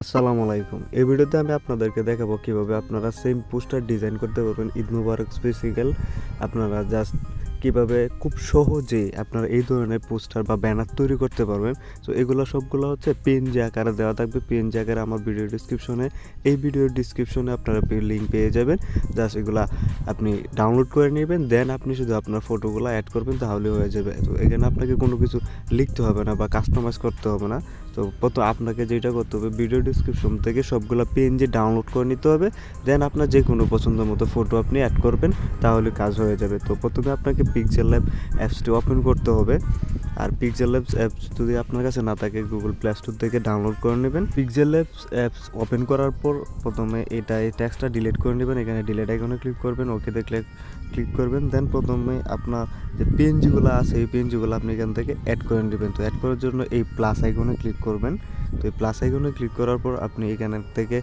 আসসালামু আলাইকুম। এই ভিডিওতে আমি আপনাদেরকে দেখাবো কিভাবে আপনারা সেম পোস্টার ডিজাইন করতে পারবেন ঈদ মুবারক স্পেসিক্যাল। আপনারা জাস্ট কিভাবে খুব সহজে আপনারা এই ধরনের পোস্টার বা ব্যানার তৈরি করতে পারবেন। তো এগুলো সবগুলো হচ্ছে পিএনজি আকারে দেওয়া থাকবে। পিএনজি আকারে আমার এই ভিডিওর ডিসক্রিপশনে আপনারা লিঙ্ক পেয়ে যাবেন। জাস্ট এগুলা আপনি ডাউনলোড করে নেবেন, দেন আপনি শুধু আপনার ফটোগুলো অ্যাড করবেন, তাহলে হয়ে যাবে। তো এখানে আপনাকে কোনো কিছু লিখতে হবে না বা কাস্টমাইজ করতে হবে না। তো প্রথম আপনাকে যেটা করতে হবে, ভিডিও ডিসক্রিপশন থেকে সবগুলো পিএনজি ডাউনলোড করে নিতে হবে, দেন আপনার যে কোনো পছন্দ মতো ফটো আপনি অ্যাড করবেন, তাহলে কাজ হয়ে যাবে। তো প্রথমে আপনাকে পিক্সেলল্যাব অ্যাপসটি ওপেন করতে হবে। আর পিক্সেলল্যাব অ্যাপস যদি আপনার কাছে না থাকে, গুগল প্লে স্টোর থেকে ডাউনলোড করে নেবেন। পিক্সেলল্যাব অ্যাপস ওপেন করার পর প্রথমে এই টেক্সটটা ডিলিট করে নেবেন। এখানে ডিলিট আইকনে ক্লিক করবেন, ওকে দেখলে ক্লিক করবেন। দেন প্রথমে আপনার যে পিএনজিগুলো আছে এই পিএনজিগুলো আপনি এখান থেকে অ্যাড করে নেবেন। তো অ্যাড করার জন্য এই প্লাস আইকনে ক্লিক করবেন। তো এই প্লাস আইকনে ক্লিক করার পর আপনি এখান থেকে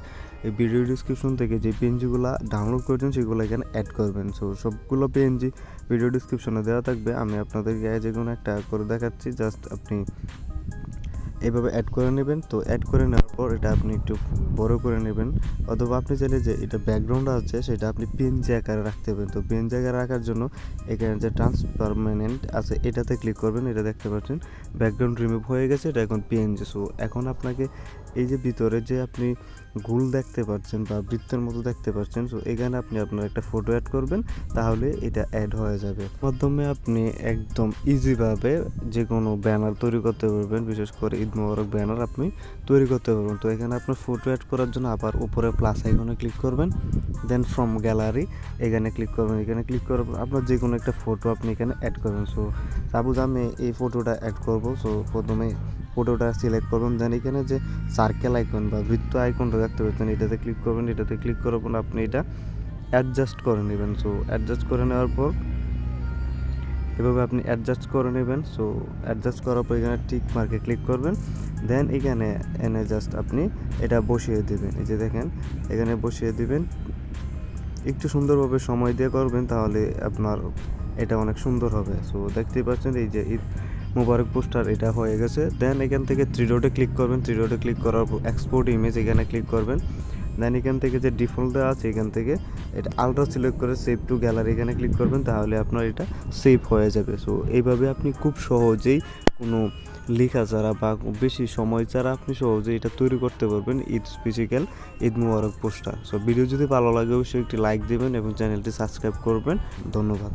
এই ভিডিও ডিসক্রিপশন থেকে যে পিএনজিগুলো ডাউনলোড করেছেন সেগুলো এখানে অ্যাড করবেন। সো সবগুলো পিএনজি ভিডিও ডিসক্রিপশনে দেওয়া থাকবে। আমি আপনাদেরকে যে কোনো একটা করে দেখাচ্ছি, জাস্ট আপনি এইভাবে অ্যাড করে নেবেন। তো অ্যাড করে নেওয়ার পর এটা আপনি একটু বড় করে নেবেন, অথবা আপনি চাইলে যে এটা ব্যাকগ্রাউন্ড আছে সেটা আপনি পিএনজি আকারে রাখতে পারেন। তো পিএনজি আকারে রাখার জন্য এখানে যে ট্রান্সপারমানেন্ট আছে এটাতে ক্লিক করবেন। এটা দেখতে পাচ্ছেন ব্যাকগ্রাউন্ড রিমুভ হয়ে গেছে, এটা এখন পিএনজি। সো এখন আপনাকে এই যে ভিতরে যে আপনি গোল দেখতে পাচ্ছেন বা বৃত্তের মতো দেখতে পাচ্ছেন, সো এখানে আপনি আপনার একটা ফটো অ্যাড করবেন, তাহলে এটা অ্যাড হয়ে যাবে। মাধ্যমে আপনি একদম ইজিভাবে যে কোনো ব্যানার তৈরি করতে পারবেন, বিশেষ করে ঈদ মুবারক ব্যানার আপনি তৈরি করতে পারবেন। তো এখানে আপনার ফটো অ্যাড করার জন্য আবার উপরে প্লাস আইকনে ক্লিক করবেন, দেন ফ্রম গ্যালারি এখানে ক্লিক করবেন। এখানে ক্লিক করার পর আপনার যে কোনো একটা ফটো আপনি এখানে অ্যাড করবেন। সো সাপোজ আমি এই ফটোটা অ্যাড করব। সো প্রথমে ফটোটা সিলেক্ট করবেন, দেন এখানে যে সার্কেল আইকন বা বৃত্ত আইকনটা দেখতে পাচ্ছেন এটাতে ক্লিক করবেন। এটাতে ক্লিক করার পর আপনি এটা অ্যাডজাস্ট করে নেবেন। সো অ্যাডজাস্ট করে নেওয়ার পর এভাবে আপনি অ্যাডজাস্ট করে নেবেন। সো অ্যাডজাস্ট করার পর এখানে টিক মার্কে ক্লিক করবেন, দেন এখানে এনে জাস্ট আপনি এটা বসিয়ে দেবেন। এই যে দেখেন এখানে বসিয়ে দিবেন, একটু সুন্দরভাবে সময় দিয়ে করবেন, তাহলে আপনার এটা অনেক সুন্দর হবে। সো দেখতেই পাচ্ছেন এই যে ঈদ মুবারক পোস্টার এটা হয়ে গেছে। দেন এখান থেকে থ্রি ডটে ক্লিক করবেন। থ্রি ডটে ক্লিক করার পর এক্সপোর্ট ইমেজ এখানে ক্লিক করবেন। দেন এখান থেকে যে ডিফল্ট দেওয়া আছে এখান থেকে এটা আলট্রা সিলেক্ট করে সেভ টু গ্যালারি এখানে ক্লিক করবেন, তাহলে আপনার এটা সেভ হয়ে যাবে। সো এইভাবে আপনি খুব সহজেই কোনো লেখা ছাড়া বা বেশি সময় ছাড়া আপনি সহজেই এটা তৈরি করতে পারবেন ঈদ মুবারক পোস্টার। সো ভিডিও যদি ভালো লাগে অবশ্যই একটি লাইক দেবেন এবং চ্যানেলটি সাবস্ক্রাইব করবেন। ধন্যবাদ।